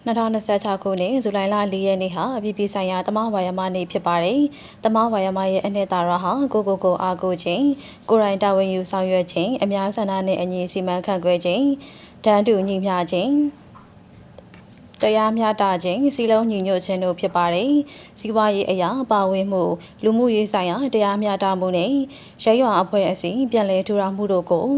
2026 ခုနှစ်ဇူလိုင်လ4 ရက်နေ့ဟာအပြည်ပြည်ဆိုင်ရာတမဝါယမနေ့ဖြစ်ပါတယ်။တမဝါယမရဲ့အနှစ်သာရဟာကိုအားကိုခြင်းကိုယ်တိုင်တာဝန်ယူဆောင်ရွက်ခြင်းအများဆန္ဒနဲ့အညီစီမံခန့်ခွဲခြင်းတန်းတူညီမျှခြင်းတရားမျှတခြင်းစီလုံးညီညွတ်ခြင်းတို့ဖြစ်ပါတယ်။စီးပွားရေးအရာပါဝင်မှုလူမှုရေးဆိုင်ရာတရားမျှတမှုနဲ့ရဲရွာအဖွဲ့အစည်းပြန်လည်ထူထောင်မှုတို့ကို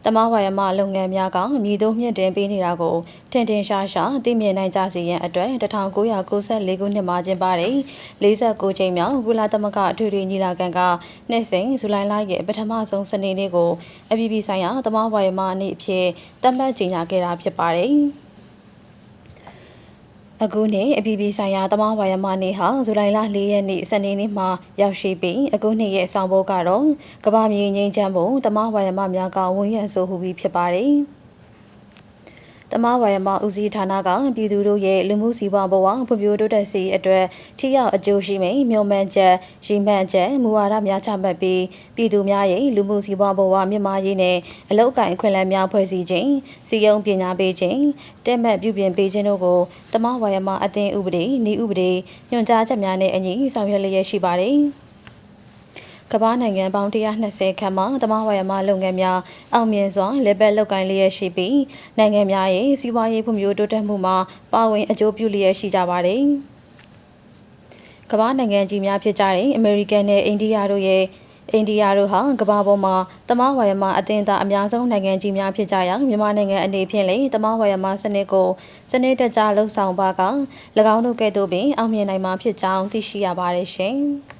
တမဝါယမလုပ်ငန်းများကမြည်သို့မြင့်တင်ပေးနေတာကိုထင်ထင်ရှားရှားသိမြင်နိုင်ကြစေရန်အတွက်1994ခုနှစ်မှာကျင်းပတဲ့49ကြိမ်မြောက်ကုလသမဂ္ဂအထွေထွေညီလာခံကနှစ်စဉ်ဇူလိုင်လရဲ့ပထမဆုံးစနေနေ့ကိုအပြည်ပြည်ဆိုင်ရာတမဝါယမနေ့အဖြစ်သတ်မှတ်ကြေညာခဲ့တာဖြစ်ပါတယ်။အခုနှစ်အပြည်ပြည်ဆိုင်ရာတမဝါယမနေ့ဟာဇူလိုင်လ4 ရက်နေ့စနေနေ့မှာရောက်ရှိပြီးအခုနှစ်ရဲ့ဆောင်ပုဒ်ကတော့ကမ္ဘာမြေငြိမ်းချမ်းဖို့တမဝါယမများကဝန်ရံဆိုဟူပြီးဖြစ်ပါတယ်။တမဝါယမဦးစီးဌာနကပြည်သူတို့ရဲ့လူမှုစီးပွားဘဝဖွံ့ဖြိုးတိုးတက်စေအတွက်ထိရောက်အကျိုးရှိမယ့်မျှော်မှန်းချက်ရည်မှန်းချက်မူဝါဒများချမှတ်ပြီးပြည်သူများရဲ့လူမှုစီးပွားဘဝမြင့်မားရေးနဲ့အလောက်ကိုင်ခွင့်လန်းများဖွဲ့စည်းခြင်းစီယုံပညာပေးခြင်းတက်မှတ်ပြုပြင်ပေးခြင်းတို့ကိုတမဝါယမအသင်းဥပဒေနည်းဥပဒေညွှန်ကြားချက်များနဲ့အညီဆောင်ရွက်လျက်ရှိပါတယ်။ကမ္ဘာနိုင်ငံပေါင်း120ခန့်မှတမဝါယမလုပ်ငန်းများအောင်မြင်စွာလက်ပတ်လုပ်ကိုင်လျက်ရှိပြီးနိုင်ငံများရဲ့စီးပွားရေးဖွံ့ဖြိုးတိုးတက်မှုမှာပါဝင်အကျိုးပြုလျက်ရှိကြပါတယ်။ကမ္ဘာနိုင်ငံကြီးများဖြစ်ကြတဲ့အမေရိကန်နဲ့အိန္ဒိယတို့ဟာကမ္ဘာပေါ်မှာတမဝါယမအသင်းသားအများဆုံးနိုင်ငံကြီးများဖြစ်ကြရာမြန်မာနိုင်ငံအနေဖြင့်လည်းတမဝါယမစနစ်ကိုစနစ်တကျလှုပ်ဆောင်ပါက၎င်းတို့ကဲ့သို့ပင်အောင်မြင်နိုင်မှာဖြစ်ကြောင်းသိရှိရပါတယ်ရှင်။